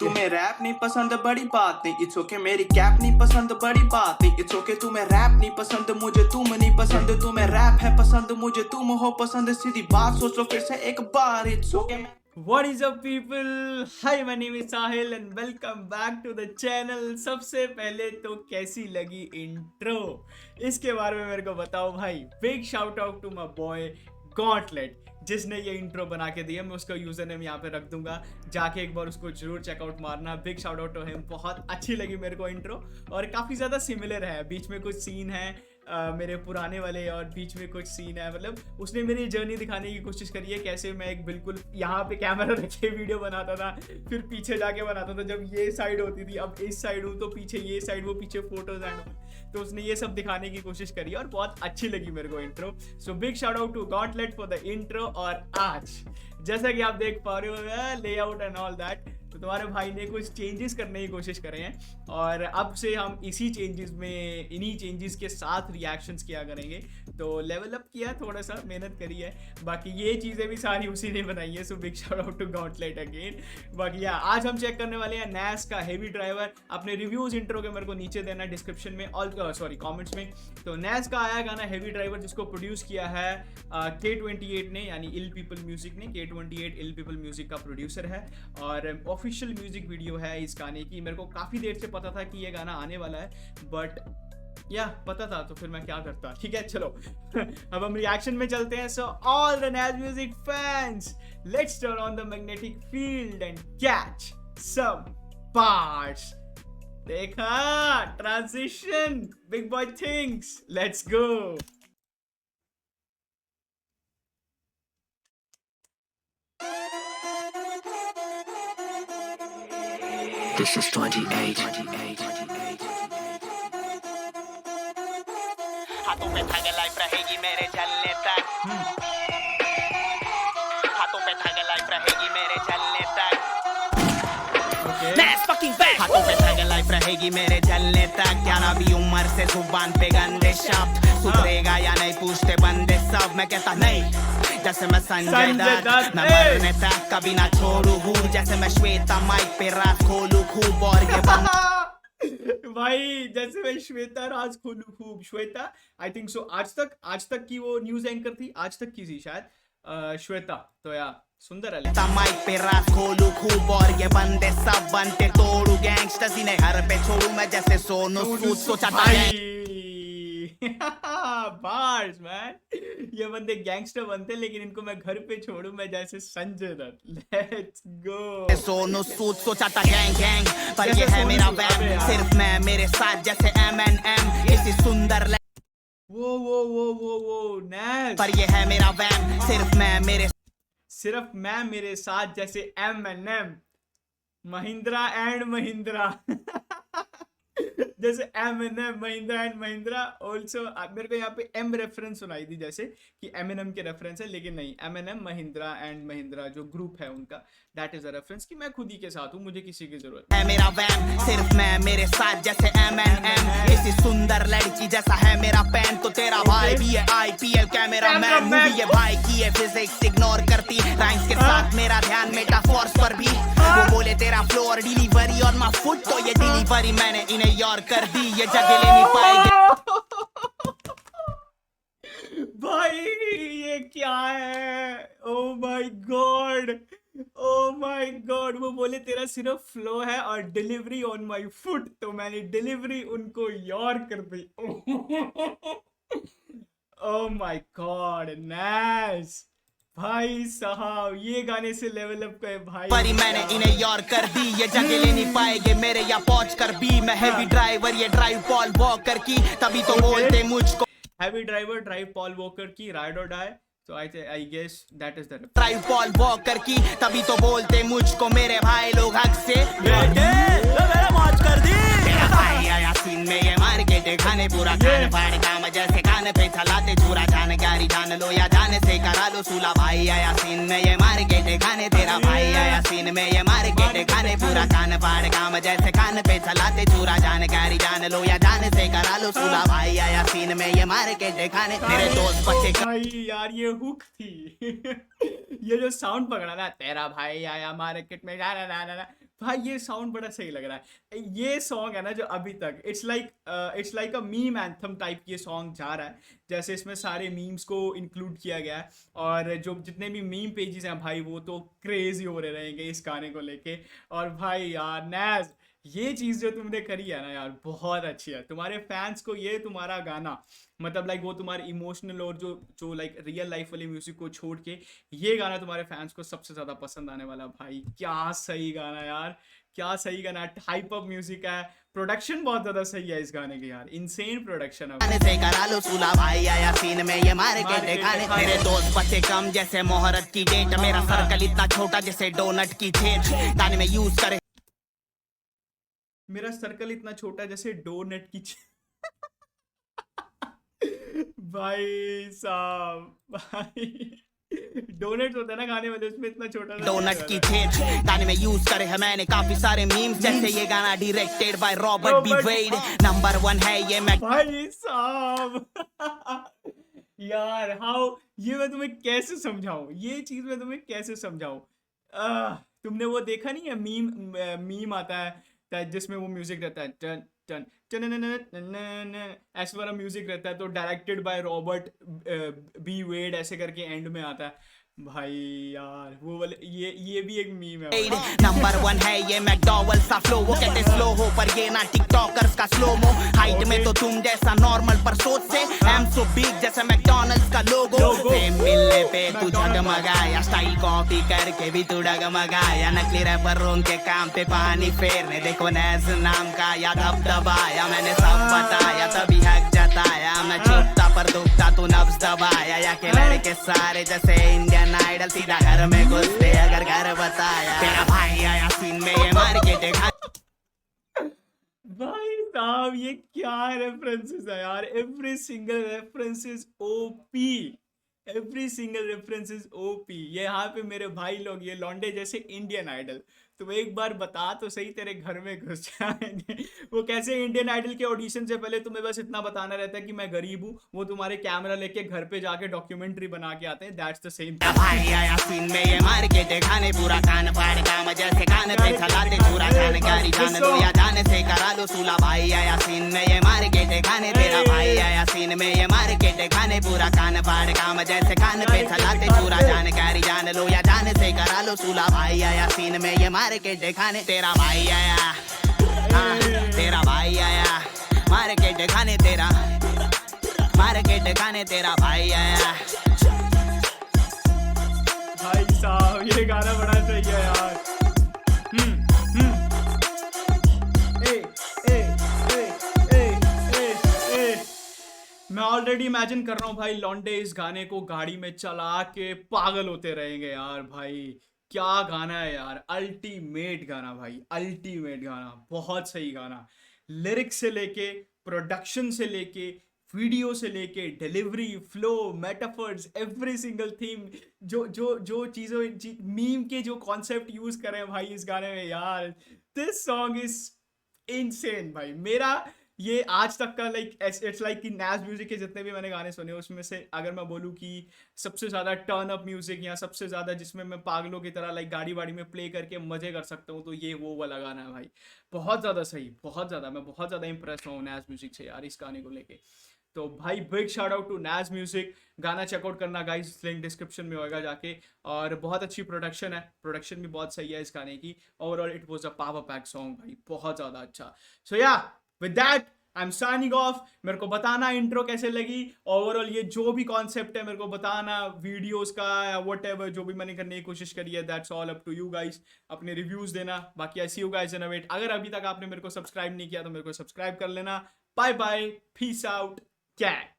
तुम्हें रैप नहीं पसंद बड़ी बात नहीं, इट्स ओके मेरी कैप नहीं पसंद बड़ी बात नहीं, इट्स ओके तुम्हें रैप नहीं पसंद मुझे तुम नहीं पसंद, तुम्हें रैप है पसंद मुझे तुम हो पसंद, सीधी बात सोचो फिर से एक बार, it's okay. What is up people? Hi, my name is Sahil and welcome back to the channel। सबसे पहले तो कैसी लगी इंट्रो, इसके बारे में मेरे को बताओ भाई। Big shout out to my boy Gotlet जिसने ये इंट्रो बना के दिया। मैं उसका यूजर नेम यहाँ पे रख दूंगा, जाके एक बार उसको जरूर चेकआउट मारना। Big shout out to him. बहुत अच्छी लगी मेरे को इंट्रो और काफ़ी ज़्यादा सिमिलर है। बीच में कुछ सीन है मेरे पुराने वाले और बीच में कुछ सीन है, मतलब उसने मेरी जर्नी दिखाने की कोशिश करी है। कैसे मैं एक बिल्कुल यहाँ पे कैमरा रखे वीडियो बनाता था, फिर पीछे जाके बनाता था। जब ये साइड होती थी, अब इस साइड हूँ तो पीछे ये साइड, वो पीछे फोटोज एंड, तो उसने ये सब दिखाने की कोशिश करी और बहुत अच्छी लगी मेरे को intro. So big shout out to Gotlet for the intro. और आज जैसा कि आप देख पा रहे हो लेआउट एंड ऑल दैट, तो तुम्हारे भाई ने कुछ चेंजेस करने की कोशिश करे हैं और अब से हम इसी चेंजेस में, इन्हीं चेंजेस के साथ रिएक्शंस किया करेंगे। तो लेवल अप किया, थोड़ा सा मेहनत करी है, बाकी ये चीज़ें भी सारी उसी ने बनाई है। So big shout out to Gotlet again. बाकी आज हम चेक करने वाले हैं नैस का हेवी ड्राइवर। अपने रिव्यूज इंट्रो के मेरे को नीचे देना डिस्क्रिप्शन में, और सॉरी कॉमेंट्स में। तो नैस का आया गाना हेवी ड्राइवर, जिसको प्रोड्यूस किया है K28 ने, यानी इल पीपल म्यूजिक ने। K28 इल पीपल म्यूजिक का प्रोड्यूसर है और ऑफिशियल म्यूजिक वीडियो है इस गाने की। मेरे को काफ़ी देर से पता था कि ये गाना आने वाला है, बट या पता था तो फिर मैं क्या करता। ठीक है चलो अब हम रिएक्शन में चलते हैं। So all the Naezy music fans, let's turn on the magnetic field and catch some parts. देखा transition, big boy things, let's go. This is 28. हाथों पे धागे लाइफ रहेगी मेरे चलने तक, हाथों पे धागे लाइफ रहेगी मेरे चलने तक। That's fucking back। हाथों पे धागे लाइफ रहेगी मेरे चलने तक। क्या ना भी उम्र से जुबान पे गंदे शब्द, सुधरेगा या नहीं पूछते बंदे सब। मैं कहता नहीं जैसे मैं संजय दत्त, मैं मरने तक कभी ना छोड़ू हूँ। जैसे मैं श्वेता माइक पे रात खोलू खूब और ये भाई जैसे मैं श्वेता राज खोलू खूब। श्वेता आई थिंक सो आज तक की वो न्यूज एंकर थी, आज तक की थी शायद श्वेता। तो यार सुंदर है। माइक पे रात खोलू खूब और ये बंदे सब बनते तोड़ू। गैंगस्टर्स इन्हें घर पे छोड़ू मैं जैसे सोनू सूद सोचा था। बार्स मैन, ये बंदे गैंगस्टर बनते लेकिन इनको मैं घर पे छोड़ू मैं जैसे संजय दत्त। Let's go. सोनू सूद सोचा था गैंग गैंग, पर ये है मेरा वैम। सिर्फ मैं मेरे साथ जैसे M&M इसी सुंदर वो नैस, पर ये है मेरा वैम। सिर्फ मैं मेरे साथ जैसे M&M, महिंद्रा एंड महिंद्रा जैसे M&M, Mahindra and Mahindra. Also मेरे को यहाँ पे M रेफरेंस सुनाई थी जैसे कि M&M के रेफरेंस है, लेकिन नहीं, M&M महिंद्रा एंड महिंद्रा जो ग्रुप है उनका, दैट इज अ रेफरेंस कि मैं खुद ही के साथ हूँ, मुझे किसी की जरूरत है मेरा वैम। सिर्फ मैं मेरे साथ जैसे M&M इसी सुंदर लड़की जैसा है मेरा पैन। तो तेरा भाई भी है IPL कैमरा मैन, मूवी ये भाई की है फिजिक्स इग्नोर करती। राइम्स के साथ मेरा ध्यान मेटाफोर्स पर भी। वो बोले तेरा फ्लो और डिलीवरी और माय फुट, तो ये डिलीवरी मैंने इन्हें यार कर दी। ये जगह ले नहीं पाएंगे भाई। ये क्या है? Oh my God, oh my God. वो बोले तेरा सिर्फ फ्लो है और डिलीवरी ऑन माय फुट, तो मैंने डिलीवरी उनको यार कर दी। ओ माय गॉड नैस भाई साहब, ये गाने से लेवल अप गए भाई। परी मैंने इन्हें यार कर दी। ये जगह ले नहीं पाएंगे मेरे या पहुंच कर भी। मैं हेवी ड्राइवर, ये ड्राइव पॉल वॉकर की, तभी तो बोलते मुझको heavy driver, drive Paul Walker की, राइड और die. So I guess that is the drive Paul Walker की, तभी तो बोलते मुझको मेरे भाई लोग हक से। मेरा मौज कर दी। मेरा भाई आया सीन में ये मार्केट खाने पूरा खान फाड़ काम जैसे कान पे चलाते चूरा। जान गारी जान लो या जाने से करा लो सूला। भाई आया सीन में ये मार्केट खाने, तेरा भाई आया सीन में ये मार्केट खाने पूरा कान फाड़ काम जैसे कान पे चलाते चूरा। जान गारी जान लो या जाने से करा लो सूला। भाई आया सीन में ये मार्केट खाने, मेरे दोस्त बच्चे भाई यार ये हुक थी ये जो साउंड पकड़ा ना, तेरा भाई आया मार्केट में, ना भाई ये साउंड बड़ा सही लग रहा है। ये सॉन्ग है ना जो अभी तक it's like a meme anthem type ये सॉन्ग जा रहा है, जैसे इसमें सारे मीम्स को इंक्लूड किया गया है और जो जितने भी मीम पेजेस हैं भाई वो तो क्रेजी हो रहे रहेंगे इस गाने को लेके। और भाई यार नैज, ये चीज़ जो तुमने करी है ना यार बहुत अच्छी है। तुम्हारे फैंस को ये तुम्हारा गाना मतलब लाइक वो तुम्हारे इमोशनल और जो जो लाइक रियल लाइफ वाले म्यूजिक को छोड़ के ये गाना तुम्हारे फैंस को सबसे ज़्यादा पसंद आने वाला। भाई क्या सही गाना यार, क्या सही गाना, हाइप अप म्यूजिक है, प्रोडक्शन बहुत ज़्यादा सही है इस गाने की यार, इनसेन प्रोडक्शन है। गाने से करा लो सुला भाई आया सीन में ये मार के दिखाने। मेरे दोस्त बच्चे कम जैसे मोहरत की डेट, मेरा सर्कल इतना छोटा जैसे डोनट की छेद, गाने में यूज करे मेरा सर्कल इतना छोटा जैसे डोनट की भाई साहब, भाई डोनट होता है ना खाने वाले, उसमें इतना छोटा सा डोनट की छेद, गाने में यूज करे है मैंने काफी सारे मीम्स, जैसे ये गाना directed by Robert B Weide, number 1 है ये मैं भाई साहब यार हाउ, ये मैं तुम्हें कैसे समझाऊं, ये चीज मैं तुम्हें कैसे समझाऊं। तुमने वो देखा नहीं है मीम आता है जिसमें वो म्यूजिक रहता है टन टन टन ऐसे वाला म्यूजिक रहता है, तो डायरेक्टेड बाय रॉबर्ट बी वेड ऐसे करके एंड में आता है। भाई यार वो वाले ये भी एक मीम है। नंबर 1 है ये मैकडॉवेल्स का फ्लो, वो कहते स्लो हो पर ये ना टिकटॉकर्स का स्लो मो, हाइट में तो तुम जैसा नॉर्मल पर सोच से एम सो बिग जैसा मैकडॉनल्ड्स का लोगो, फेम मिलने पे तू जगमगाया, स्टाइल कॉपी करके भी तू डगमगाया, नकली रैपरों के काम पे पानी फेरने, देखो नैज नाम का या दबदबाया, मैंने सब बताया तभी हक जताया, मैं चुपता पर दुखता तू नब्ज दबाया, या के लड़के सारे जैसे इंडियन आइडल सीधा घर में घुसते अगर घर बताया, तेरा भाई आया सीन में ये मार के देखा। भाई साहब ये क्या रेफरेंसेस है यार, every single reference is OP, every single reference is OP. ये यहाँ पे मेरे भाई लोग ये लौंडे जैसे इंडियन आइडल, तुम एक बार बता तो सही तेरे घर में घुस जाएंगे। वो कैसे इंडियन आइडल के ऑडिशन से पहले तुम्हें बस इतना बताना रहता है कि मैं गरीब हूँ, वो तुम्हारे कैमरा लेके घर पे जाके डॉक्यूमेंट्री बना के आते हैं। That's the same. भाई आया सीन में ये मार के दिखाने, पूरा कान फाड़ काम जैसे कान पे चलाते, पूरा जानकारी जान लो या जाने से करा लो सूला, भाई आया सीन में ये मार के दिखाने, तेरा भाई आया सीन में ये मार के दिखाने, पूरा कान फाड़ काम जैसे कान पे चलाते, पूरा जानकारी जान लो या जाने से करा लो सूला, भाई आया सीन में ये मार के दिखाने, तेरा भाई आया, हाँ, तेरा भाई आया मार के दिखाने, तेरा मार के दिखाने, तेरा भाई आया। भाई साहब ये गाना बड़ा सही है यार। ए ए ए ए ए ए मैं ऑलरेडी इमेजिन कर रहा हूँ भाई लॉन्डे इस गाने को गाड़ी में चला के पागल होते रहेंगे यार। भाई क्या गाना है यार, अल्टीमेट गाना भाई, अल्टीमेट गाना, बहुत सही गाना, लिरिक्स से लेके प्रोडक्शन से लेके वीडियो से लेके delivery, flow, metaphors, every single theme, जो चीज़ों मीम के जो कॉन्सेप्ट यूज कर रहे हैं भाई इस गाने में यार, दिस सॉन्ग इज इनसेन भाई। मेरा ये आज तक का लाइक इट्स लाइक कि नैज म्यूजिक के जितने भी मैंने गाने सुने उसमें से अगर मैं बोलूँ कि सबसे ज़्यादा टर्न अप म्यूजिक या सबसे ज़्यादा जिसमें मैं पागलों की तरह लाइक गाड़ी वाड़ी में प्ले करके मज़े कर सकता हूँ, तो ये वो वाला गाना है भाई। बहुत ज़्यादा सही, बहुत ज़्यादा, मैं बहुत ज़्यादा इंप्रेस हुआ हूँ नैज म्यूजिक से यार इस गाने को लेके। तो भाई big shout out to Naezy music, गाना चेकआउट करना गाइस, लिंक डिस्क्रिप्शन में होगा जाके। और बहुत अच्छी प्रोडक्शन है, प्रोडक्शन भी बहुत सही है इस गाने की। Overall it was a power pack song भाई, बहुत ज़्यादा अच्छा। सो या with that I am signing off. मेरे को बताना इंट्रो कैसे लगी, ओवरऑल ये जो भी कॉन्सेप्ट है मेरे को बताना, वीडियोस का या व्हाटएवर जो भी मैंने करने की कोशिश करी है, that's all up to you guys. अपने रिव्यूज देना, बाकी I see you guys in a wait. अगर अभी तक आपने मेरे को सब्सक्राइब नहीं किया तो मेरे को सब्सक्राइब कर लेना। Bye bye, peace out, cat.